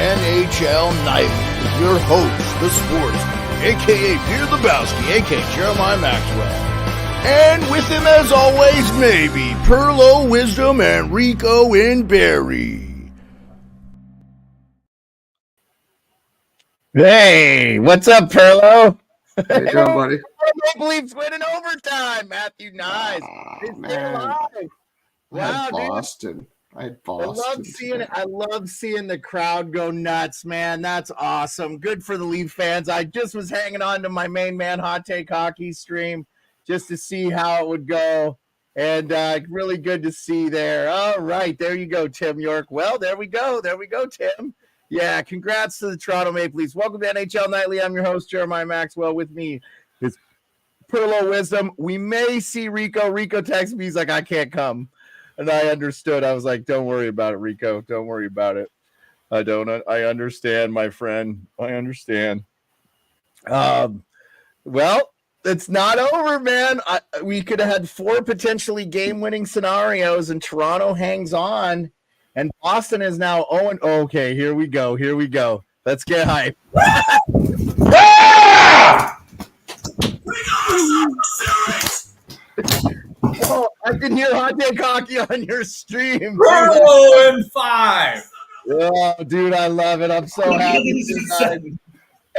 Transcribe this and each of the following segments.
NHL Nightly with your host, the sportsman, a.k.a. Peter Lebowski, a.k.a. Jeremiah Maxwell. And with him, as always, maybe Perlo, Wisdom, and Rico in Barry. Hey, what's up, Perlo? How you doing, buddy? Maple Leafs winning overtime. Matthew Nyes. Man. Wow, Boston. I had Boston. I love seeing the crowd go nuts, man. That's awesome. Good for the Leaf fans. I just was hanging on to my main man Hot Take Hockey stream just to see how it would go. And really good to see there. All right, there you go, Tim York. Well, there we go. There we go, Tim. Yeah, congrats to the Toronto Maple Leafs. Welcome to NHL Nightly. I'm your host, Jeremiah Maxwell. With me is Perlo Wisdom. We may see Rico. Rico texted me. He's like, I can't come. And I understood. I was like, don't worry about it, Rico. Don't worry about it. I understand, my friend. I understand. Well, it's not over, man. We could have had 4 potentially game-winning scenarios, and Toronto hangs on. And Boston is now 0. Okay, here we go. Here we go. Let's get hype. Oh, I can hear Hot Take Hockey on your stream. Perlo in 5. Oh, dude, I love it. I'm so happy.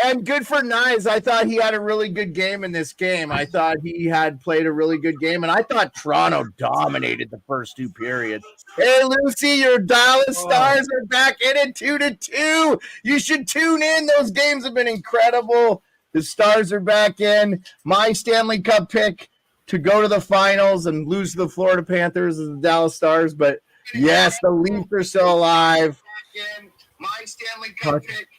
And good for Nyes. I thought he had a really good game in this game. I thought he had played a really good game, and I thought Toronto dominated the first 2 periods. Hey, Lucy, your Dallas Stars are back in it 2-2. You should tune in. Those games have been incredible. The Stars are back in. My Stanley Cup pick to go to the finals and lose to the Florida Panthers is the Dallas Stars. But, yes, the Leafs are still alive. My Stanley Cup pick.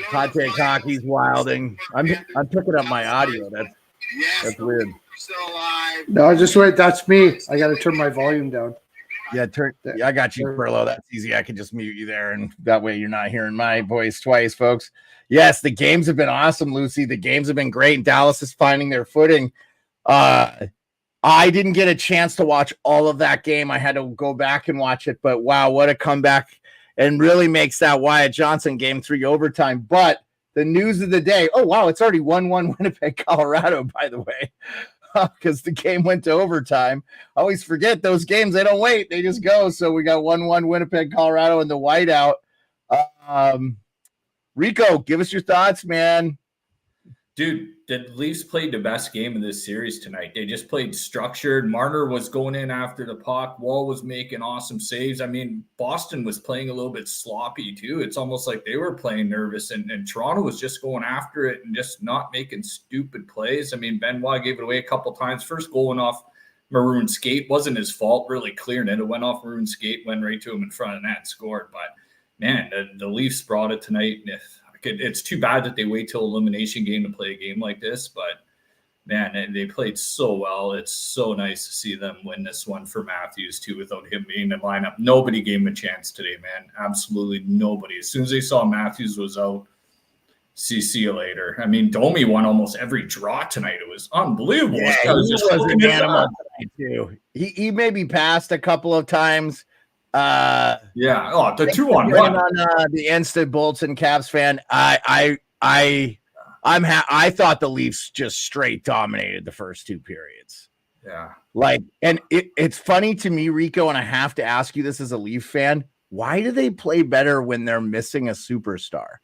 Hot Take Hockey's wilding. I'm picking up my audio. That's weird. No, just wait. That's me. I got to turn my volume down. Yeah, I got you, Perlo. That's easy. I can just mute you there, and that way you're not hearing my voice twice, folks. Yes, the games have been awesome, Lucy. The games have been great, and Dallas is finding their footing. I didn't get a chance to watch all of that game. I had to go back and watch it, but wow, what a comeback. And really makes that Wyatt Johnson game 3 overtime. But the news of the day, oh, wow, it's already 1-1 Winnipeg, Colorado, by the way, because the game went to overtime. I always forget those games. They don't wait. They just go. So we got 1-1 Winnipeg, Colorado in the whiteout. Rico, give us your thoughts, man. Dude, the Leafs played the best game of this series tonight. They just played structured. Marner was going in after the puck. Wall was making awesome saves. I mean, Boston was playing a little bit sloppy too. It's almost like they were playing nervous, and Toronto was just going after it and just not making stupid plays. I mean, Benoit gave it away a couple times. First goal went off maroon skate. Wasn't his fault, really clearing it. It went off maroon skate, went right to him in front of net, scored. But, man, the Leafs brought it tonight. It's too bad that they wait till elimination game to play a game like this, but man, they played so well. It's so nice to see them win this one for Matthews too, without him being in the lineup. Nobody gave him a chance today, man. Absolutely nobody. As soon as they saw Matthews was out, see you later. I mean, Domi won almost every draw tonight. It was unbelievable. Yeah, he was an animal tonight too. He maybe passed a couple of times. The 2-on-1 on the instant Bolton Caps fan. I thought the Leafs just straight dominated the first 2 periods. Yeah, it's funny to me, Rico, and I have to ask you this as a Leaf fan: why do they play better when they're missing a superstar?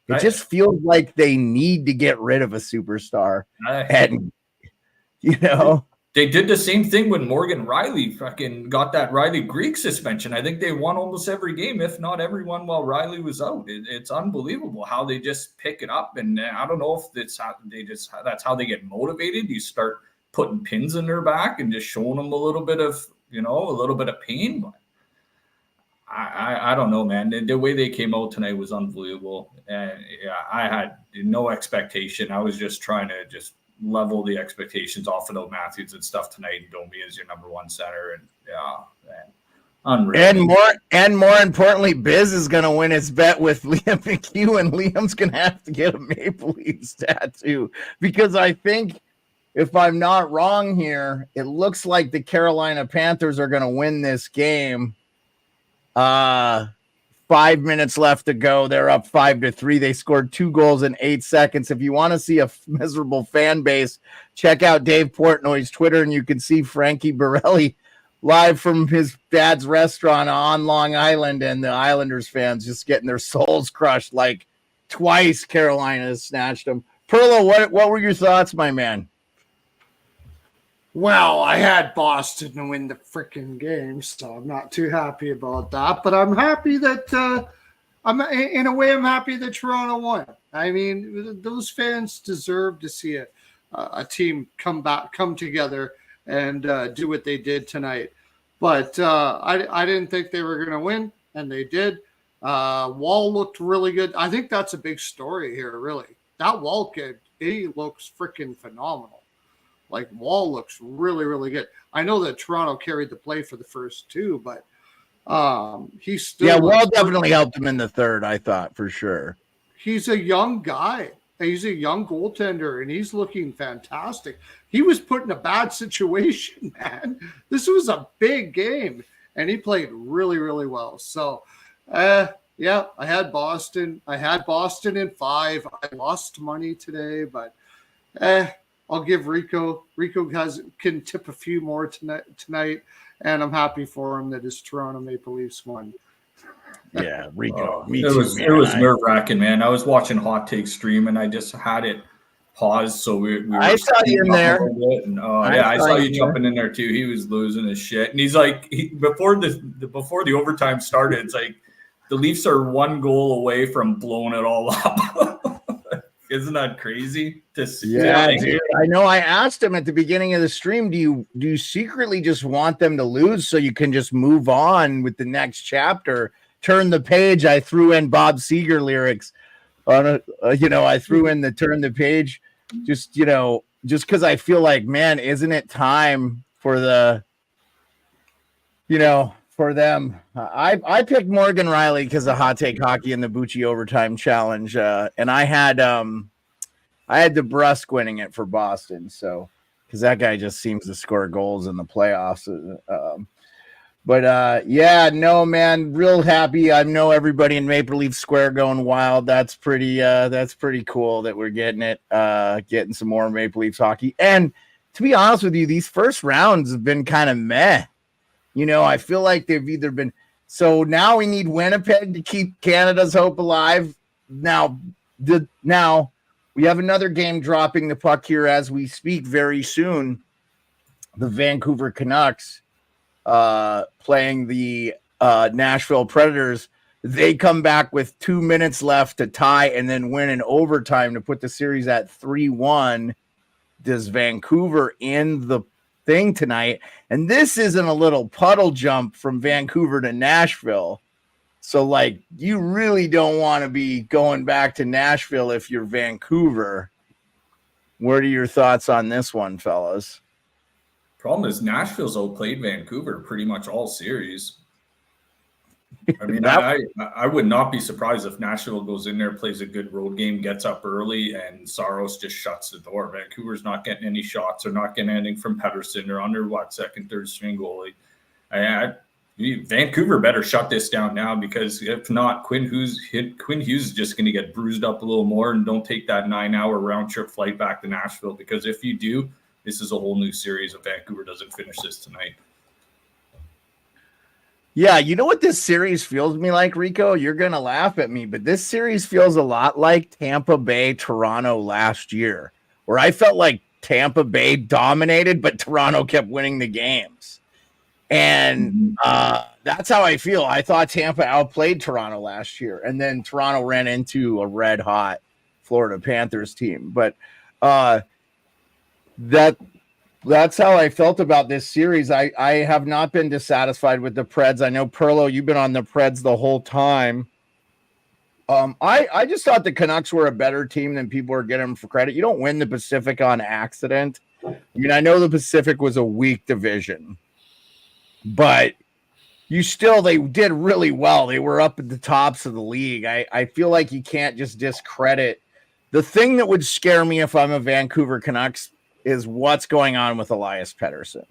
It just feels like they need to get rid of a superstar, and They did the same thing when Morgan Riley fucking got that Riley Greek suspension. I think they won almost every game, if not everyone, while Riley was out. It's unbelievable how they just pick it up. And I don't know if that's how they get motivated. You start putting pins in their back and just showing them a little bit of pain. But I don't know, man. The way they came out tonight was unbelievable. And I had no expectation. I was just trying to level the expectations off of Matthews and stuff tonight, and Domi is your number 1 center, and man, unreal. And more importantly, Biz is going to win his bet with Liam McHugh, and Liam's going to have to get a Maple Leafs tattoo, because I think, if I'm not wrong here, it looks like the Carolina Panthers are going to win this game 5-4 5 minutes left to go. They're up 5-3. They scored 2 goals in 8 seconds. If you want to see a miserable fan base, check out Dave Portnoy's Twitter, and you can see Frankie Borelli live from his dad's restaurant on Long Island, and the Islanders fans just getting their souls crushed like twice Carolina has snatched them. Perlo, what were your thoughts, my man? Well, I had Boston to win the freaking game, so I'm not too happy about that. But I'm happy that I'm happy that Toronto won. I mean, those fans deserve to see a team come together and do what they did tonight. But I didn't think they were going to win, and they did. Wall looked really good. I think that's a big story here, really. That Wall kid, he looks freaking phenomenal. Like, Wall looks really, really good. I know that Toronto carried the play for the first 2, but he's still... Yeah, Wall definitely helped him in the third, I thought, for sure. He's a young guy. He's a young goaltender, and he's looking fantastic. He was put in a bad situation, man. This was a big game, and he played really, really well. So, yeah, I had Boston. I had Boston in 5. I lost money today, but I'll give Rico. Rico can tip a few more tonight, and I'm happy for him that his Toronto Maple Leafs won. Yeah, Rico. It was nerve-wracking, man. I was watching Hot Take stream, and I just had it paused, so we were I saw you in there. I saw you jumping in there too. He was losing his shit, and he's like, before the overtime started, it's like the Leafs are 1 goal away from blowing it all up. Isn't that crazy to see? Yeah, dude. I know. I asked him at the beginning of the stream, do you secretly just want them to lose so you can just move on with the next chapter? Turn the page. I threw in Bob Seger lyrics on I threw in the turn the page just because I feel like, man, isn't it time for for them? I picked Morgan Riley because of Hot Take Hockey and the Bucci Overtime Challenge, and I had DeBrusk winning it for Boston, so because that guy just seems to score goals in the playoffs. Yeah, no, man, real happy. I know everybody in Maple Leaf Square going wild. That's pretty cool that we're getting it, getting some more Maple Leafs hockey. And to be honest with you, these first rounds have been kind of meh. I feel like they've either been. So now we need Winnipeg to keep Canada's hope alive. Now we have another game dropping the puck here as we speak very soon. The Vancouver Canucks playing the Nashville Predators. They come back with 2 minutes left to tie and then win in overtime to put the series at 3-1. Does Vancouver end the thing tonight? And this isn't a little puddle jump from Vancouver to Nashville. So, like, you really don't want to be going back to Nashville if you're Vancouver. What are your thoughts on this one, fellas? Problem is Nashville's outplayed Vancouver pretty much all series. I mean, I would not be surprised if Nashville goes in there, plays a good road game, gets up early, and Saros just shuts the door. Vancouver's not getting any shots. They're not getting anything from Pettersson. They're under, second, third string goalie. Vancouver better shut this down now, because if not, Quinn Hughes is just going to get bruised up a little more, and don't take that 9-hour round-trip flight back to Nashville, because if you do, this is a whole new series if Vancouver doesn't finish this tonight. Yeah, you know what this series feels to me like, Rico? You're going to laugh at me, but this series feels a lot like Tampa Bay, Toronto last year, where I felt like Tampa Bay dominated, but Toronto kept winning the games. And that's how I feel. I thought Tampa outplayed Toronto last year, and then Toronto ran into a red-hot Florida Panthers team. But that's how I felt about this series. I have not been dissatisfied with the Preds. I know, Perlo, you've been on the Preds the whole time. I just thought the Canucks were a better team than people are getting them for credit. You don't win the Pacific on accident. I mean, I know the Pacific was a weak division, but they did really well. They were up at the tops of the league. I feel like you can't just discredit. The thing that would scare me if I'm a Vancouver Canucks is what's going on with Elias Pettersson,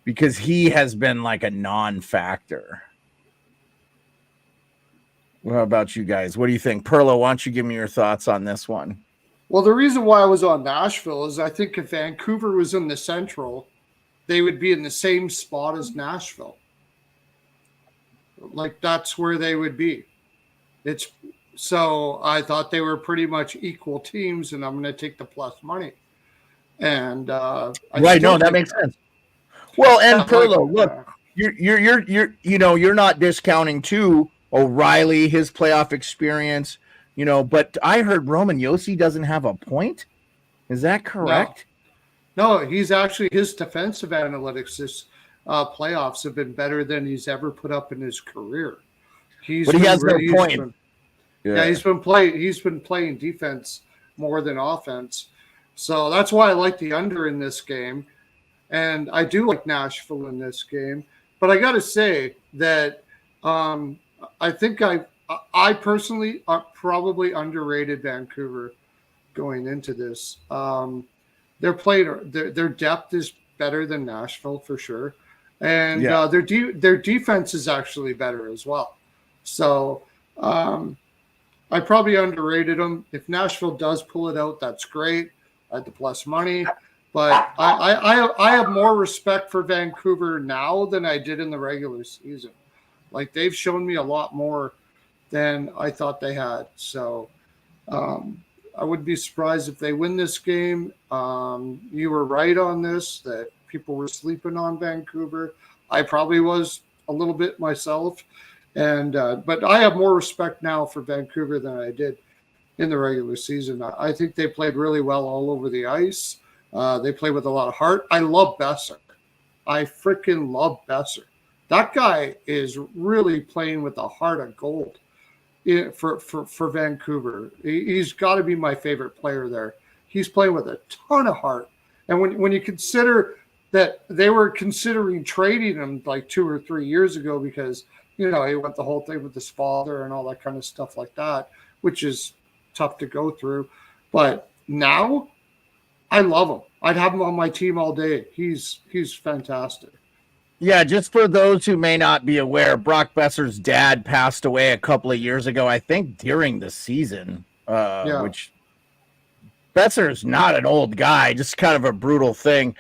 because he has been like a non-factor. What about you guys? What do you think? Perlo, why don't you give me your thoughts on this one? Well, the reason why I was on Nashville is I think if Vancouver was in the Central, they would be in the same spot as Nashville. Like, that's where they would be. So I thought they were pretty much equal teams, and I'm going to take the plus money. And right, no, that makes sense. Well, and Perlo, look, you're not discounting too O'Reilly, his playoff experience, but I heard Roman Josi doesn't have a point. Is that correct? No, he's actually, his defensive analytics this playoffs have been better than he's ever put up in his career. He has no point. He's been playing defense more than offense. So that's why I like the under in this game. And I do like Nashville in this game. But I got to say that I think I personally probably underrated Vancouver going into this. Their depth is better than Nashville for sure. And their defense is actually better as well. So I probably underrated them. If Nashville does pull it out, that's great. I had the plus money. But I have more respect for Vancouver now than I did in the regular season. Like, they've shown me a lot more than I thought they had. So I wouldn't be surprised if they win this game. You were right on this, that people were sleeping on Vancouver. I probably was a little bit myself. But I have more respect now for Vancouver than I did in the regular season. I think they played really well all over the ice. They play with a lot of heart. I love Besser. I freaking love Besser. That guy is really playing with a heart of gold for Vancouver. He's got to be my favorite player there. He's playing with a ton of heart. And when you consider that they were considering trading him like 2 or 3 years ago because, he went the whole thing with his father and all that kind of stuff like that, which is tough to go through. But now, I love him. I'd have him on my team all day. He's fantastic. Yeah, just for those who may not be aware, Brock Besser's dad passed away a couple of years ago, I think during the season, which Besser's not an old guy, just kind of a brutal thing.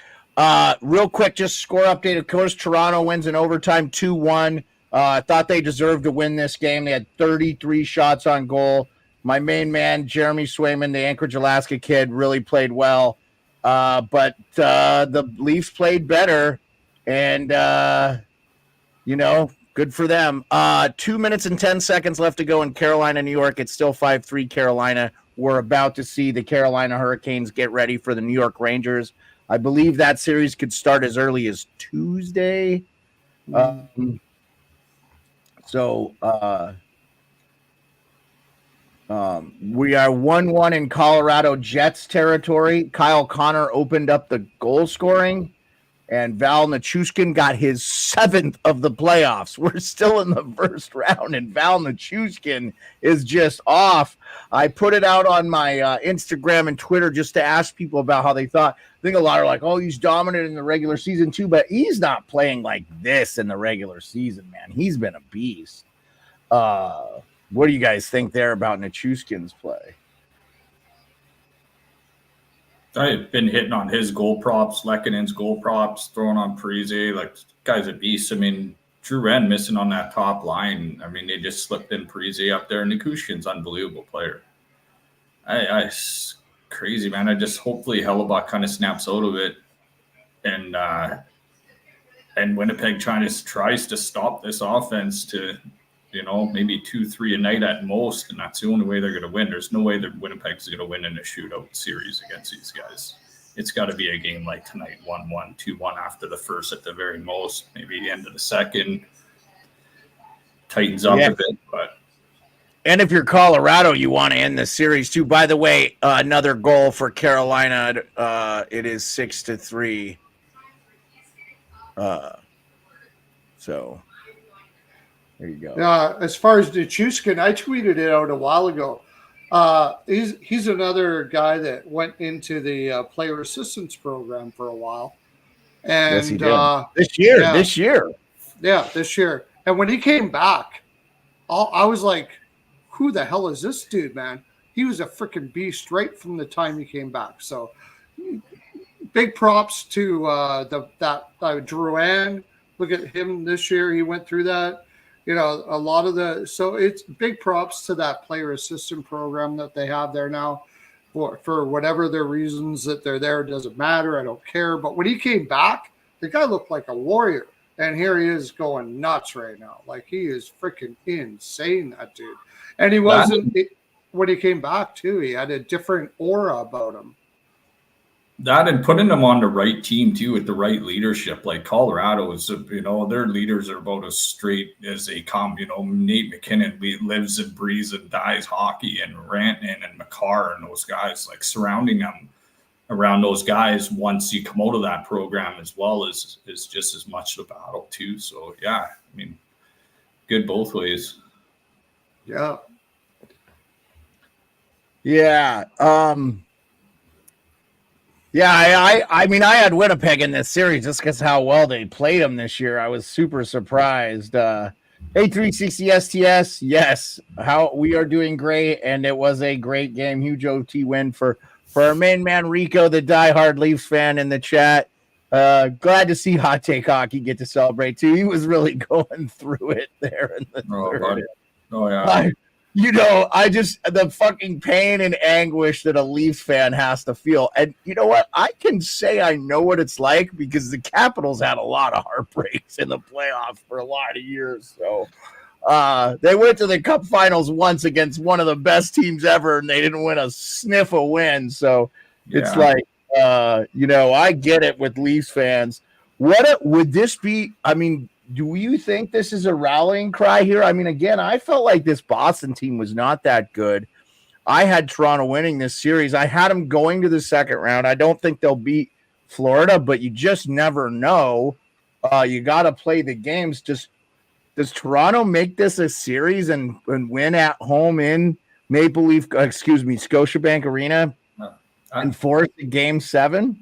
Real quick, just score update. Of course, Toronto wins in overtime 2-1. I thought they deserved to win this game. They had 33 shots on goal. My main man, Jeremy Swayman, the Anchorage, Alaska kid, really played well. But the Leafs played better. And, good for them. 2 minutes and 10 seconds left to go in Carolina, New York. It's still 5-3 Carolina. We're about to see the Carolina Hurricanes get ready for the New York Rangers. I believe that series could start as early as Tuesday. We are 1-1 in Colorado Jets territory. Kyle Connor opened up the goal scoring, and Val Nichushkin got his 7th of the playoffs. We're still in the first round, and Val Nichushkin is just off. I put it out on my Instagram and Twitter just to ask people about how they thought. I think a lot are like, oh, he's dominant in the regular season too, but he's not playing like this in the regular season, man. He's been a beast. What do you guys think there about Nichushkin's play? I've been hitting on his goal props, Lekkonen's goal props, throwing on Parise. Like, guy's a beast. I mean, Drew Wren missing on that top line. I mean, they just slipped in Parise up there. Nichushkin's unbelievable player. It's crazy, man. I just hopefully Hellebuck kind of snaps out of it, and Winnipeg tries to stop this offense to, maybe 2-3 a night at most, and that's the only way they're going to win. There's no way that Winnipeg's going to win in a shootout series against these guys. It's got to be a game like tonight, 1-1, 2-1 after the first at the very most, maybe the end of the second. Tightens up a bit, but. And if you're Colorado, you want to end the series too. By the way, another goal for Carolina. It is 6-3. So there you go. As far as Nichushkin, I tweeted it out a while ago. He's another guy that went into the player assistance program for a while. And yes, he did. This year. Yeah, this year. And when he came back, I was like, who the hell is this dude, man? He was a freaking beast right from the time he came back. So big props to Drouin. Look at him this year. He went through that. You know, a lot of so it's big props to that player assistant program that they have there now. For whatever their reasons that they're there, doesn't matter. I don't care. But when he came back, the guy looked like a warrior. And here he is going nuts right now. Like, he is freaking insane, that dude. And he wasn't, when he came back, too, he had a different aura about him. That and putting them on the right team too, with the right leadership. Like Colorado is, you know, their leaders are about as straight as they come. You know, Nate McKinnon lives and breathes and dies hockey, and Rantanen and McCarr and those guys, like surrounding them around those guys once you come out of that program as well is just as much the battle too. So yeah, I mean, good both ways. Yeah. Yeah. Yeah, I mean, I had Winnipeg in this series just because how well they played them this year. I was super surprised. A360 STS, yes, how we are doing great, and it was a great game. Huge OT win for our main man Rico, the diehard Leafs fan in the chat. Glad to see Hot Take Hockey get to celebrate too. He was really going through it there in the third. Oh yeah. You know, the fucking pain and anguish that a Leafs fan has to feel. And you know what? I can say I know what it's like because the Capitals had a lot of heartbreaks in the playoffs for a lot of years. So they went to the Cup Finals once against one of the best teams ever, and they didn't win a sniff of win. So it's like, you know, I get it with Leafs fans. Would this be? I mean, do you think this is a rallying cry here? I mean, again, I felt like this Boston team was not that good. I had Toronto winning this series. I had them going to the second round. I don't think they'll beat Florida, but you just never know. You got to play the games. Does Toronto make this a series and win at home in Scotiabank Arena and force the Game 7?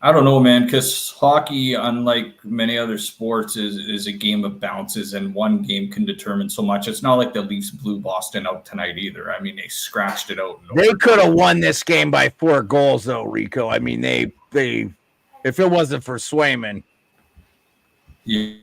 I don't know, man, because hockey, unlike many other sports, is a game of bounces, and one game can determine so much. It's not like the Leafs blew Boston out tonight either. I mean, they scratched it out. They could have won this game by 4 goals, though, Rico. I mean, they if it wasn't for Swayman. Yeah.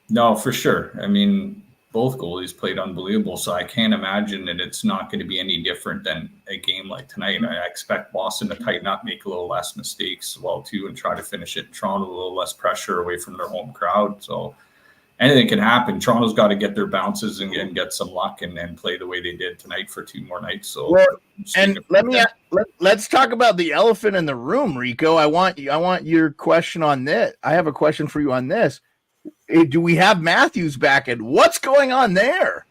No, for sure. I mean, both goalies played unbelievable, so I can't imagine that it's not going to be any different than a game like tonight. I expect Boston to tighten up, make a little less mistakes as well, too, and try to finish it. Toronto, a little less pressure away from their home crowd. So anything can happen. Toronto's got to get their bounces and get some luck and play the way they did tonight for 2 more nights. So, well, and let's talk about the elephant in the room, Rico. I want your question on this. I have a question for you on this. Do we have Matthews back, and what's going on there?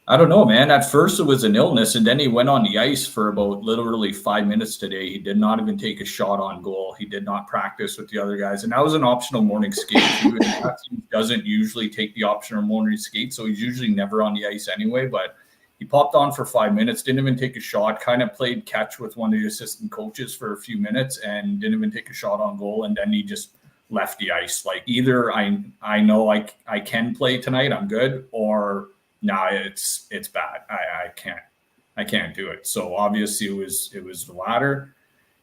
I don't know, man. At first it was an illness, and then he went on the ice for about literally 5 minutes today. He did not even take a shot on goal. He did not practice with the other guys, and that was an optional morning skate. Matthews doesn't usually take the optional morning skate, so he's usually never on the ice anyway, but he popped on for 5 minutes, didn't even take a shot, kind of played catch with one of the assistant coaches for a few minutes and didn't even take a shot on goal, and then he just left the ice. Like, either I know I can play tonight, I'm good, or it's bad. I can't do it. So obviously it was the latter,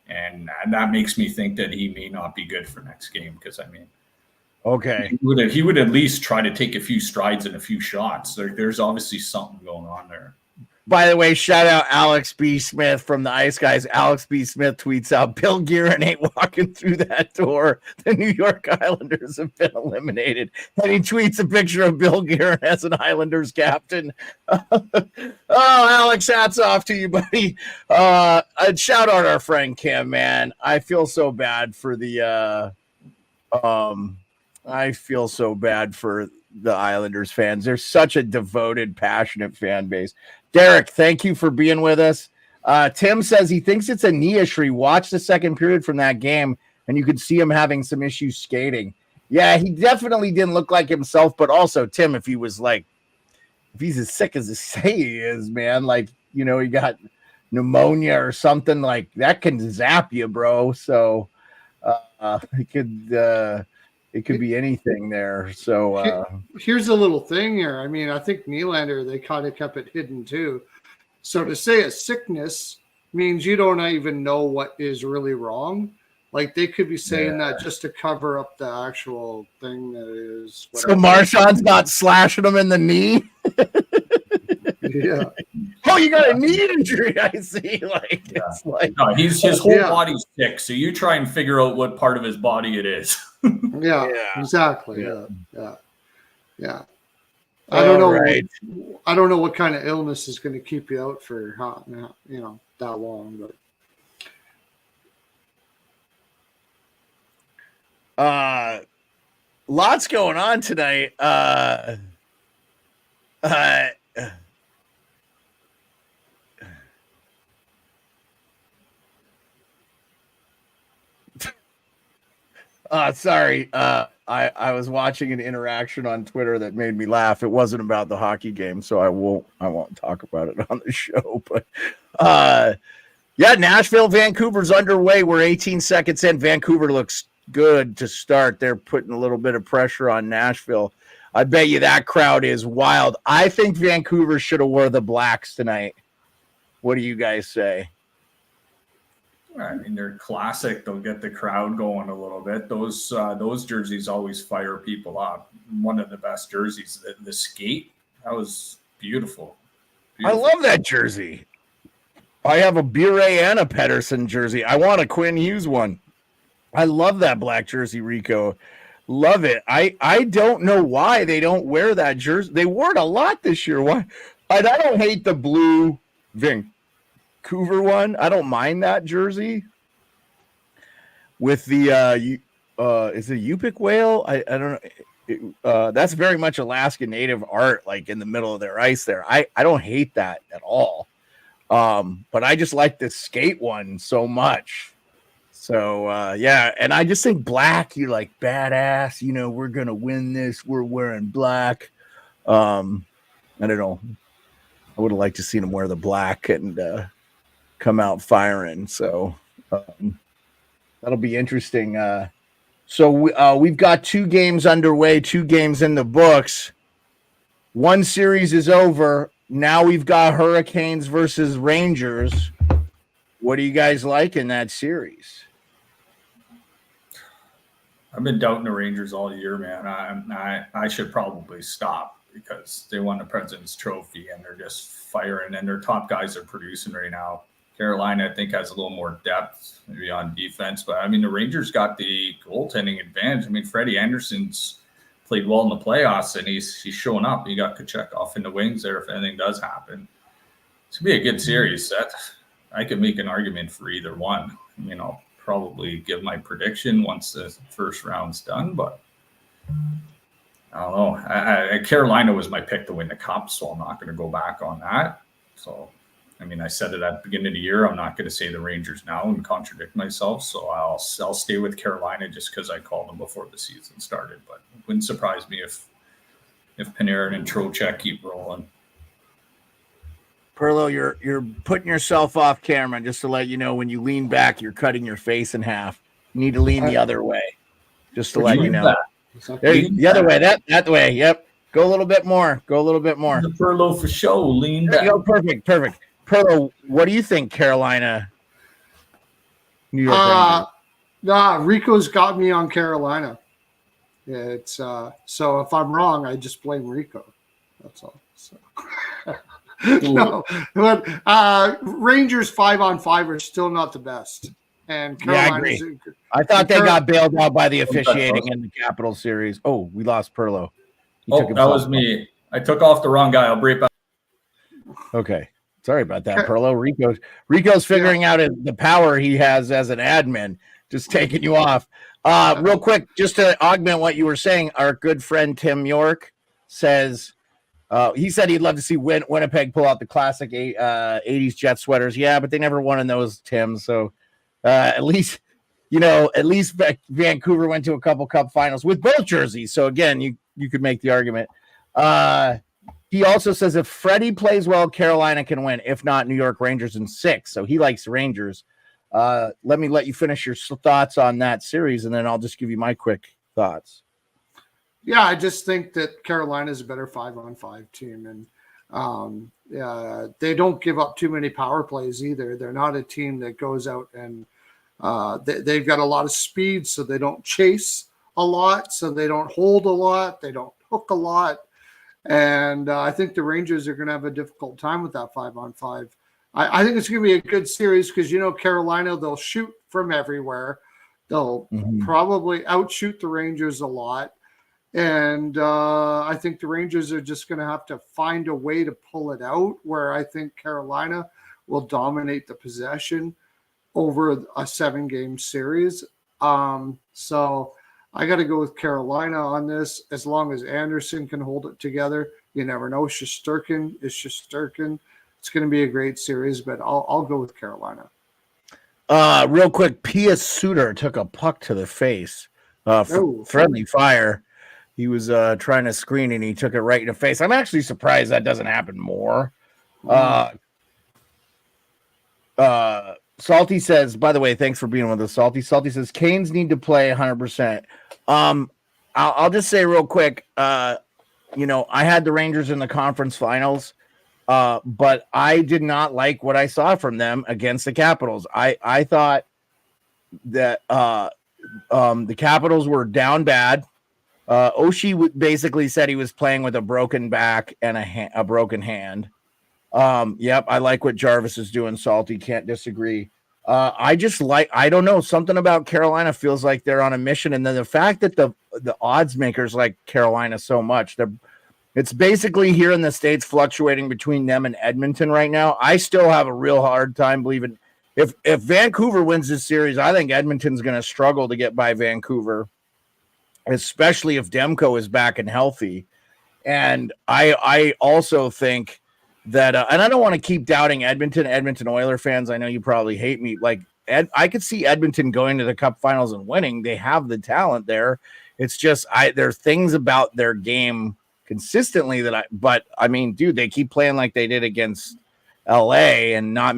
and that makes me think that he may not be good for next game, because I mean, okay, he would at least try to take a few strides and a few shots. There's obviously something going on there. By the way, shout out Alex B. Smith from the Ice Guys. Alex B. Smith tweets out, Bill Guerin ain't walking through that door. The New York Islanders have been eliminated. And he tweets a picture of Bill Guerin as an Islanders captain. Oh, Alex, hats off to you, buddy. Shout out our friend Kim, man. I feel so bad for the Islanders fans. They're such a devoted, passionate fan base. Derek, thank you for being with us. Tim says he thinks it's a knee issue. Watch the second period from that game, and you could see him having some issues skating. Yeah, he definitely didn't look like himself, but also, Tim, if he's as sick as they say he is, man, like, you know, he got pneumonia or something, like that can zap you, bro. So it could be anything there. So here's a little thing here. I mean, I think Nylander, they kind of kept it hidden too. So to say a sickness means you don't even know what is really wrong. Like they could be saying that just to cover up the actual thing that is. So Marchand's not slashing him in the knee. Yeah. Oh, you got a knee injury. I see. Like it's like no, his whole body's sick. So you try and figure out what part of his body it is. Yeah, exactly. Yeah. I don't know. Right. I don't know what kind of illness is going to keep you out for that long, but lots going on tonight. Sorry. I was watching an interaction on Twitter that made me laugh. It wasn't about the hockey game, so I won't talk about it on the show. But Nashville, Vancouver's underway. We're 18 seconds in. Vancouver looks good to start. They're putting a little bit of pressure on Nashville. I bet you that crowd is wild. I think Vancouver should have wore the blacks tonight. What do you guys say? I mean, they're classic. They'll get the crowd going a little bit. Those jerseys always fire people up. One of the best jerseys. The skate, that was beautiful. I love that jersey. I have a Bure and a Pedersen jersey. I want a Quinn Hughes one. I love that black jersey, Rico. Love it. I don't know why they don't wear that jersey. They wore it a lot this year. Why? I don't hate the blue Vancouver one. I don't mind that jersey with the is it Yupik whale? I don't know. That's very much Alaska Native art, like in the middle of their ice there. I don't hate that at all. But I just like this skate one so much. So and I just think black, you're like badass, we're gonna win this, we're wearing black. I don't know. I would have liked to see them wear the black and come out firing. So that'll be interesting. So we've got 2 games underway, 2 games in the books. One series is over. Now we've got Hurricanes versus Rangers. What do you guys like in that series? I've been doubting the Rangers all year, man. I should probably stop because they won the President's Trophy and they're just firing and their top guys are producing right now. Carolina, I think, has a little more depth maybe on defense, but I mean, the Rangers got the goaltending advantage. I mean, Freddie Anderson's played well in the playoffs and he's showing up. You got Kochetkov in the wings there if anything does happen. It's gonna be a good series. I could make an argument for either one. I mean, I'll probably give my prediction once the first round's done, but I don't know. Carolina was my pick to win the cup, so I'm not going to go back on that. So, I mean, I said it at the beginning of the year. I'm not going to say the Rangers now and contradict myself. So I'll stay with Carolina just because I called them before the season started. But it wouldn't surprise me if Panarin and Trocheck keep rolling. Perlo, you're putting yourself off camera just to let you know when you lean back, you're cutting your face in half. You need to lean the other way, just to let you know. The other way, that way. Yep. Go a little bit more. The Perlo for show. Lean back. Go. Perfect. Perlo, what do you think, Carolina? New York Rangers? Rico's got me on Carolina. Yeah, it's so if I'm wrong, I just blame Rico. That's all. So. No, but Rangers 5-on-5 are still not the best. And Carolina's, I agree. I thought they got bailed out by the officiating in the Capital Series. Oh, we lost Perlo. That was me. I took off the wrong guy. I'll bring it back. Okay. Sorry about that, Perlo. Rico's figuring out the power he has as an admin, just taking you off. Real quick, just to augment what you were saying, our good friend Tim York says he said he'd love to see Winnipeg pull out the classic 80s Jet sweaters. Yeah, but they never won in those, Tim. So at least Vancouver went to a couple cup finals with both jerseys. So again, you could make the argument. He also says if Freddie plays well, Carolina can win. If not, New York Rangers in 6. So he likes Rangers. Let me let you finish your thoughts on that series, and then I'll just give you my quick thoughts. Yeah, I just think that Carolina is a better 5-on-5 team, and they don't give up too many power plays either. They're not a team that goes out and they've got a lot of speed, so they don't chase a lot, so they don't hold a lot, they don't hook a lot, and I think the Rangers are going to have a difficult time with that 5-on-5. I think it's going to be a good series because Carolina, they'll shoot from everywhere. They'll probably outshoot the Rangers a lot. And I think the Rangers are just going to have to find a way to pull it out, where I think Carolina will dominate the possession over a 7-game series. So I got to go with Carolina on this, as long as Anderson can hold it together. You never know. Shesterkin is Shesterkin. It's going to be a great series, but I'll go with Carolina. Real quick, Pia Suter took a puck to the face. Friendly fire. He was trying to screen and he took it right in the face. I'm actually surprised that doesn't happen more. Salty says, by the way, thanks for being with us, Salty. Salty says, Canes need to play 100%. I'll just say real quick, I had the Rangers in the conference finals, but I did not like what I saw from them against the Capitals. I thought that the Capitals were down bad. Oshie basically said he was playing with a broken back and a broken hand. Yep, I like what Jarvis is doing, Salty. Can't disagree. I don't know, something about Carolina feels like they're on a mission, and then the fact that the odds makers like Carolina so much, it's basically here in the States fluctuating between them and Edmonton right now. I still have a real hard time believing if Vancouver wins this series, I think Edmonton's going to struggle to get by Vancouver, especially if Demko is back and healthy. And I also think that, and I don't want to keep doubting Edmonton Oiler fans. I know you probably hate me. I could see Edmonton going to the Cup Finals and winning. They have the talent there. It's just, there's things about their game consistently but dude, they keep playing like they did against LA and not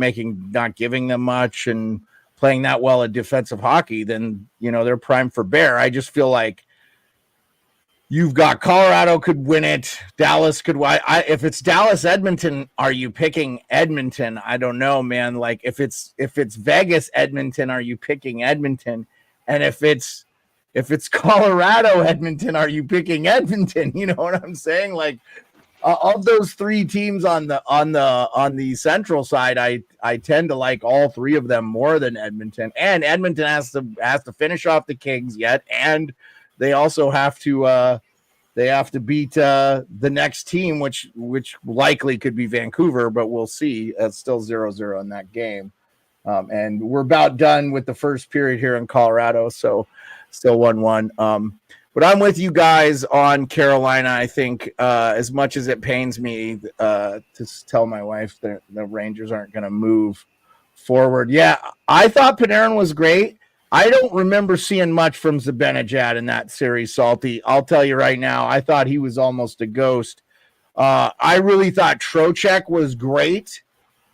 giving them much and playing that well at defensive hockey. Then, they're primed for bear. I just feel like you've got Colorado could win it. Dallas could. If it's Dallas Edmonton, are you picking Edmonton? I don't know, man. Like if it's Vegas Edmonton, are you picking Edmonton? And if it's Colorado Edmonton, are you picking Edmonton? You know what I'm saying? Like of those three teams on the central side, I tend to like all three of them more than Edmonton. And Edmonton has to finish off the Kings yet, and they also have to beat the next team, which likely could be Vancouver, but we'll see. It's still 0-0 in that game. And we're about done with the first period here in Colorado, so still 1-1. But I'm with you guys on Carolina. I think as much as it pains me to tell my wife that the Rangers aren't going to move forward. Yeah, I thought Panarin was great. I don't remember seeing much from Zibanejad in that series, Salty. I'll tell you right now, I thought he was almost a ghost. I really thought Trocheck was great.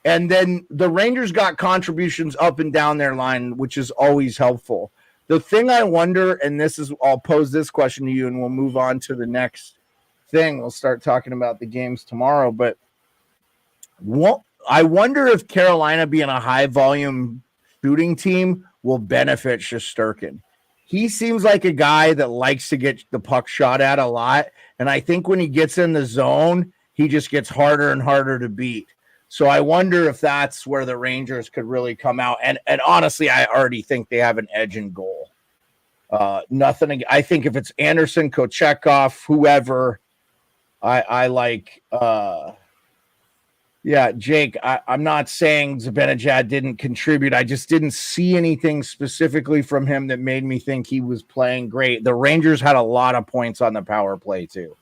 And then the Rangers got contributions up and down their line, which is always helpful. The thing I wonder, and I'll pose this question to you and we'll move on to the next thing. We'll start talking about the games tomorrow. But I wonder if Carolina being a high-volume shooting team will benefit Shesterkin. He seems like a guy that likes to get the puck shot at a lot, and I think when he gets in the zone, he just gets harder and harder to beat. So I wonder if that's where the Rangers could really come out. And honestly, I already think they have an edge in goal. Nothing. I think if it's Anderson, Kochetkov, whoever, I like. Yeah, Jake, I'm not saying Zibanejad didn't contribute. I just didn't see anything specifically from him that made me think he was playing great. The Rangers had a lot of points on the power play too.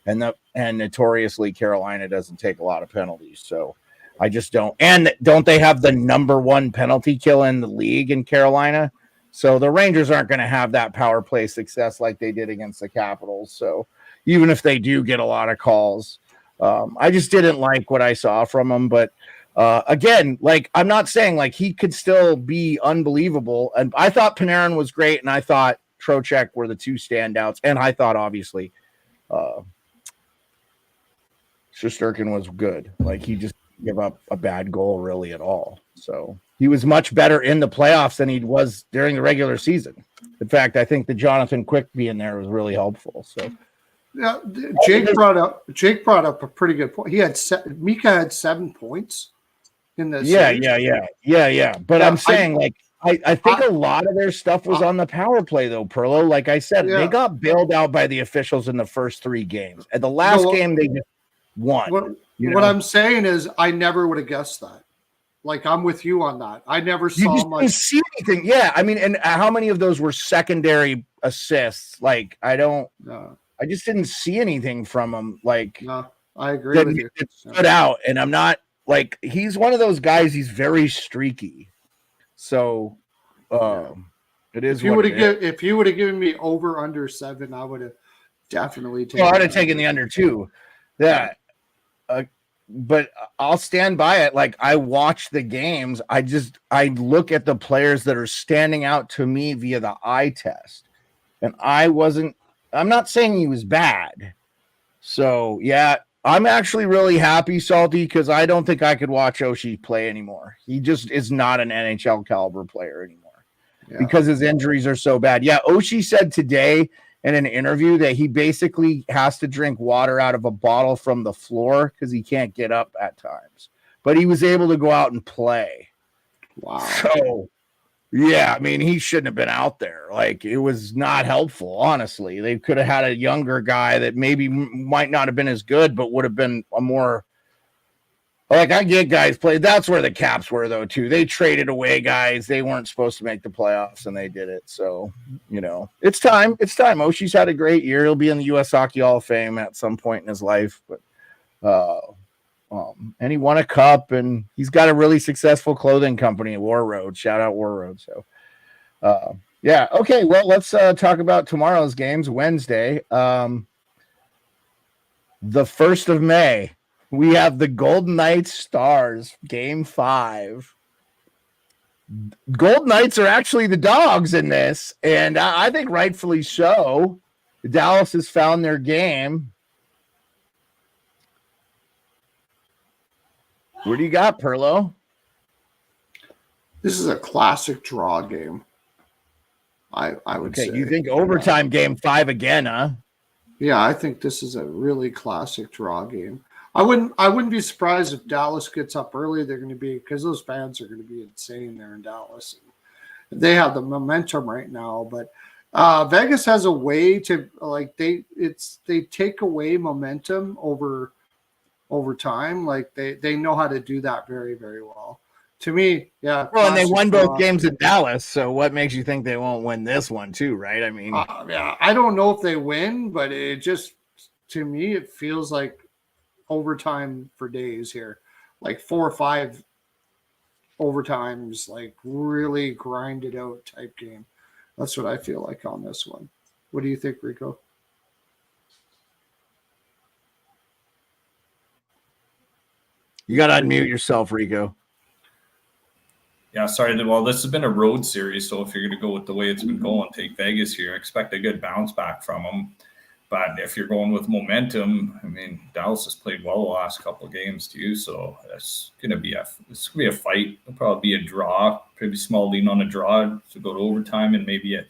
And notoriously Carolina doesn't take a lot of penalties. So I just don't. And don't they have the number one penalty kill in the league in Carolina? So the Rangers aren't going to have that power play success like they did against the Capitals. So even if they do get a lot of calls, I just didn't like what I saw from him. But again, like I'm not saying like he could still be unbelievable. And I thought Panarin was great, and I thought Trocheck were the two standouts. And I thought obviously Shesterkin was good. Like, he just didn't give up a bad goal really at all. So he was much better in the playoffs than he was during the regular season. In fact, I think the Jonathan Quick being there was really helpful. So yeah, Jake brought up a pretty good point. Mika had 7 points in this. Yeah. But I'm saying, I think a lot of their stuff was on the power play, though, Perlo. Like I said, they got bailed out by the officials in the first 3 games. At the last game, they just won. What I'm saying is, I never would have guessed that. Like, I'm with you on that. I never saw much. Didn't see anything. Yeah, I mean, and how many of those were secondary assists? Like, I just didn't see anything from him. Like, no, I agree with you. It stood out, and I'm not like, he's one of those guys. He's very streaky. So, it is. If you would have given me over under 7, I would have definitely taken. I'd have taken the under 2. Yeah. But I'll stand by it. Like, I watch the games. I look at the players that are standing out to me via the eye test. And I'm not saying he was bad. So, yeah, I'm actually really happy, Salty, because I don't think I could watch Oshie play anymore. He just is not an NHL caliber player anymore because his injuries are so bad. Yeah, Oshie said today in an interview that he basically has to drink water out of a bottle from the floor because he can't get up at times. But he was able to go out and play. Wow. So, yeah, I mean, he shouldn't have been out there. Like, it was not helpful, honestly. They could have had a younger guy that maybe might not have been as good, but would have been a more... Like, I get guys play. That's where the Caps were, though, too. They traded away guys. They weren't supposed to make the playoffs, and they did it. So, it's time. It's time. Oshie's had a great year. He'll be in the U.S. Hockey Hall of Fame at some point in his life. But, and he won a cup, and he's got a really successful clothing company, War Road. Shout out War Road. So, yeah. Okay, well, let's talk about tomorrow's games, Wednesday. The 1st of May. We have the Golden Knights Stars, Game 5. Golden Knights are actually the dogs in this, and I think rightfully so. Dallas has found their game. What do you got, Perlo? This is a classic draw game. I would say. You think overtime Game 5 again, huh? Yeah, I think this is a really classic draw game. I wouldn't be surprised if Dallas gets up early. They're going to be, because those fans are going to be insane there in Dallas. They have the momentum right now, but Vegas has a way to they take away momentum over time. Like they know how to do that very, very well. To me, yeah. Well, and they won both games in Dallas, so what makes you think they won't win this one too, right? I mean, yeah, I don't know if they win, but it just, to me, it feels like overtime for days here, like 4 or 5 overtimes, like really grinded out type game. That's what I feel like on this one. What do you think, Rico? You got to unmute yourself, Rico. Yeah, sorry. Well, this has been a road series, so if you're going to go with the way it's been going, take Vegas here. Expect a good bounce back from them. But if you're going with momentum, I mean, Dallas has played well the last couple of games too, so it's gonna be a fight. It'll probably be a draw, pretty small lean on a draw to go to overtime, and maybe a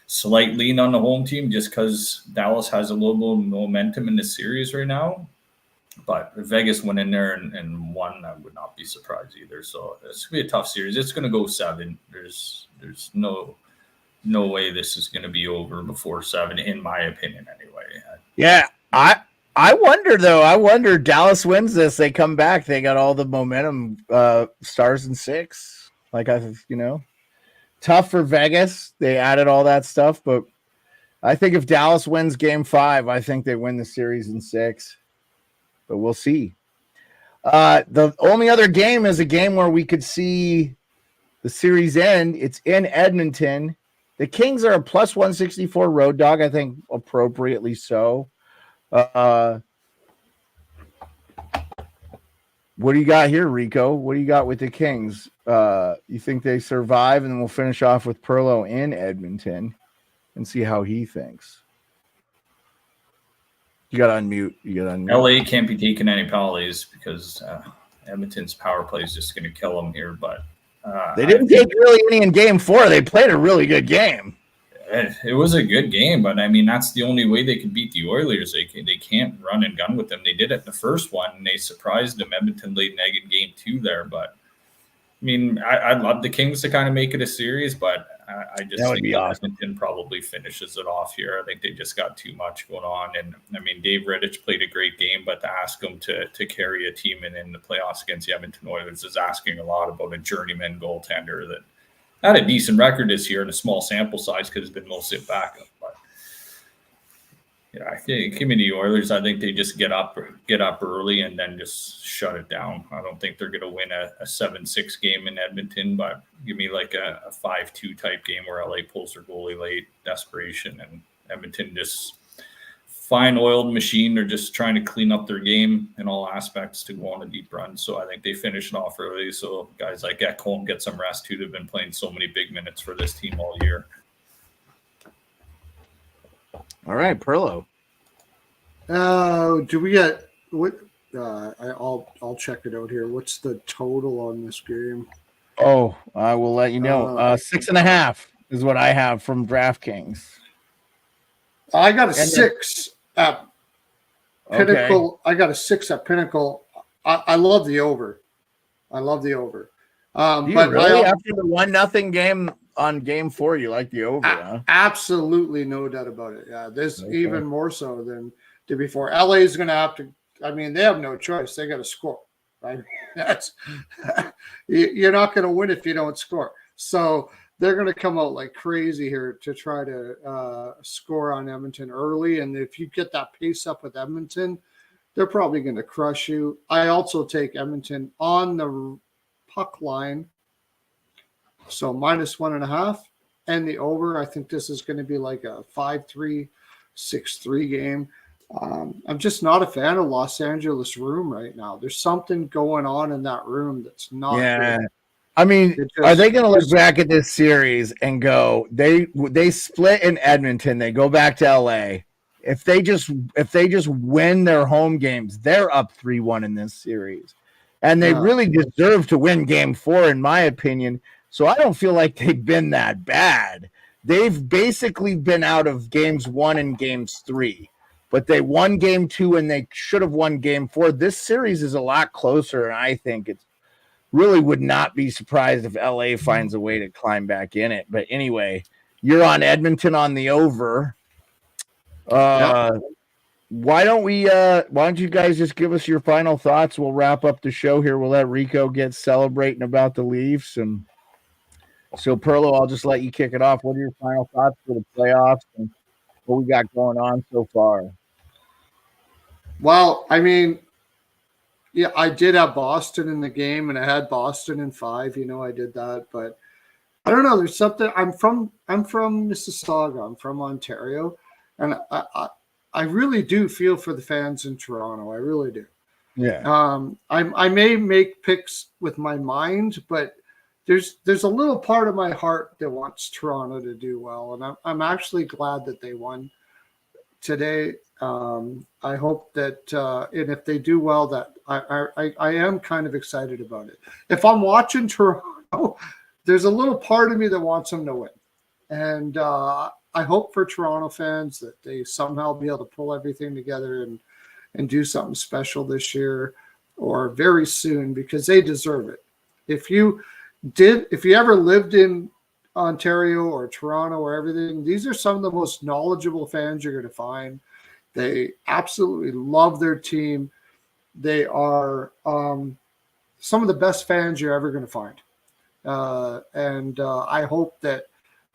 slight lean on the home team just because Dallas has a little bit of momentum in the series right now. But if Vegas went in there and won, I would not be surprised either. So it's gonna be a tough series. It's gonna go 7. There's no way this is going to be over before 7, in my opinion, anyway. Yeah, I wonder, though. I wonder, Dallas wins this. They come back. They got all the momentum, Stars in 6. Like, tough for Vegas. They added all that stuff. But I think if Dallas wins Game 5, I think they win the series in 6. But we'll see. The only other game is a game where we could see the series end. It's in Edmonton. The Kings are a plus 164 road dog, I think appropriately so. What do you got here, Rico? What do you got with the Kings? You think they survive? And then we'll finish off with Perlo in Edmonton and see how he thinks. You got to unmute. LA can't be taking any penalties because Edmonton's power play is just going to kill them here. But they didn't take really any in game 4. They played a really good game. It was a good game, but I mean, that's the only way they could beat the Oilers. They can't run and gun with them. They did it in the first one, and they surprised them. Edmonton laid an egg in game 2 there. But, I mean, I'd love the Kings to kind of make it a series, but I just think awesome. Edmonton probably finishes it off here. I think they just got too much going on. And, I mean, Dave Rittich played a great game, but to ask him to carry a team in the playoffs against the Edmonton Oilers is asking a lot about a journeyman goaltender that had a decent record this year in a small sample size because it's been mostly a backup. But yeah, give me the Oilers. I think they just get up early and then just shut it down. I don't think they're going to win a 7-6 game in Edmonton, but give me like a 5-2 type game where LA pulls their goalie late, desperation, and Edmonton just fine oiled machine. They're just trying to clean up their game in all aspects to go on a deep run. So I think they finish it off early. So guys like Ekholm get some rest too. They've been playing so many big minutes for this team all year. All right, Perlo. Do we get what? I'll check it out here. What's the total on this game? Oh, I will let you know. 6.5 is what I have from DraftKings. I got a 6 at Pinnacle. Okay. I got a 6 at Pinnacle. I love the over. But really? After the 1-0 game on game 4, you like the over, huh? Absolutely, no doubt about it. Yeah, this even more so than before. LA is going to have to. I mean, they have no choice. They got to score. Right? You're not going to win if you don't score. So they're going to come out like crazy here to try to score on Edmonton early. And if you get that pace up with Edmonton, they're probably going to crush you. I also take Edmonton on the puck line. So -1.5 and the over. I think this is going to be like a 5-3, 6-3 game. I'm just not a fan of Los Angeles room right now. There's something going on in that room that's not good. I mean, are they going to look back at this series and go, they split in Edmonton, they go back to LA. If they just win their home games, they're up 3-1 in this series. And they really deserve to win game 4, in my opinion. So I don't feel like they've been that bad. They've basically been out of games 1 and games 3. But they won game 2 and they should have won game 4. This series is a lot closer, and I think it's really would not be surprised if LA finds a way to climb back in it. But anyway, you're on Edmonton on the over. Why don't you guys just give us your final thoughts? We'll wrap up the show here. We'll let Rico get celebrating about the Leafs. And so, Perlo, I'll just let you kick it off. What are your final thoughts for the playoffs and what we got going on so far? Well, I mean, yeah, I did have Boston in the game, and I had Boston in 5. You know, I did that, but I don't know. There's something. I'm from Mississauga. I'm from Ontario, and I really do feel for the fans in Toronto. I really do. Yeah. I may make picks with my mind, but there's a little part of my heart that wants Toronto to do well, and I'm actually glad that they won today. I hope that, and if they do well, that I am kind of excited about it. If I'm watching Toronto, there's a little part of me that wants them to win. And I hope for Toronto fans that they somehow be able to pull everything together and do something special this year or very soon, because they deserve it. If you ever lived in Ontario or Toronto or everything, these are some of the most knowledgeable fans you're going to find. They absolutely love their team. They are some of the best fans you're ever going to find. And I hope that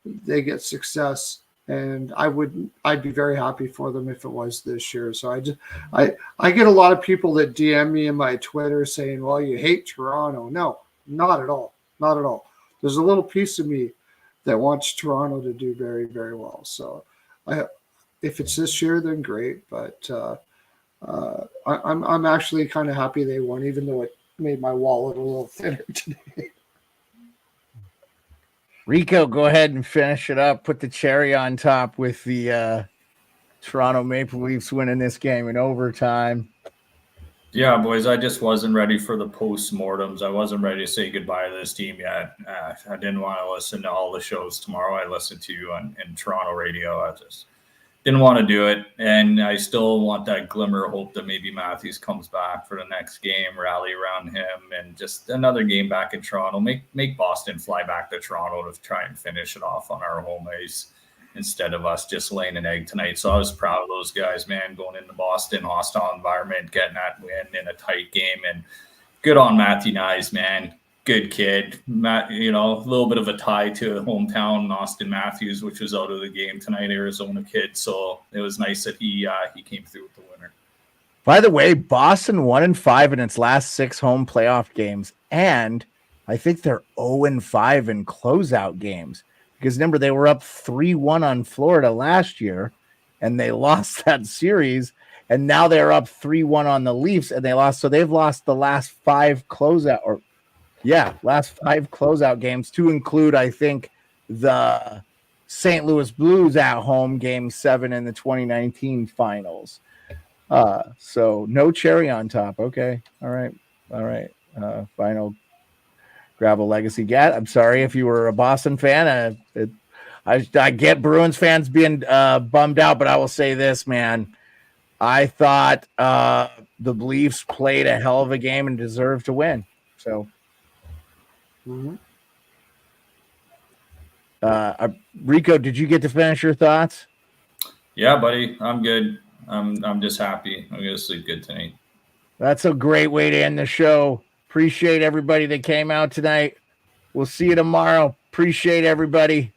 they get success. And I'd be very happy for them if it was this year. So I get a lot of people that DM me in my Twitter saying, well, you hate Toronto. No, not at all. Not at all. There's a little piece of me that wants Toronto to do very, very well. So if it's this year, then great. But I'm actually kind of happy they won, even though it made my wallet a little thinner today. Rico, go ahead and finish it up. Put the cherry on top with the Toronto Maple Leafs winning this game in overtime. Yeah, boys, I just wasn't ready for the post-mortems. I wasn't ready to say goodbye to this team yet. I didn't want to listen to all the shows tomorrow. I listened to you in Toronto radio. I just didn't want to do it. And I still want that glimmer of hope that maybe Matthews comes back for the next game, rally around him, and just another game back in Toronto. Make Boston fly back to Toronto to try and finish it off on our home ice instead of us just laying an egg tonight. So I was proud of those guys, man, going into Boston, hostile environment, getting that win in a tight game. And good on Matthew Nyes, man. Good kid. Matt, a little bit of a tie to hometown Austin Matthews, which was out of the game tonight, Arizona kid. So it was nice that he came through with the winner. By the way, Boston 1-5 in its last 6 home playoff games. And I think they're 0-5 in closeout games. Because remember, they were up 3-1 on Florida last year, and they lost that series. And now they're up 3-1 on the Leafs, and they lost. So they've lost the last 5 closeout games, to include, I think, the St. Louis Blues at home, Game 7 in the 2019 finals. So no cherry on top. Okay. All right. Final Gravel Legacy. I'm sorry if you were a Boston fan. I get Bruins fans being bummed out, but I will say this, man. I thought the Leafs played a hell of a game and deserved to win. So, Rico, did you get to finish your thoughts? Yeah, buddy, I'm good. I'm just happy. I'm gonna sleep good tonight. That's a great way to end the show. Appreciate everybody that came out tonight. We'll see you tomorrow. Appreciate everybody.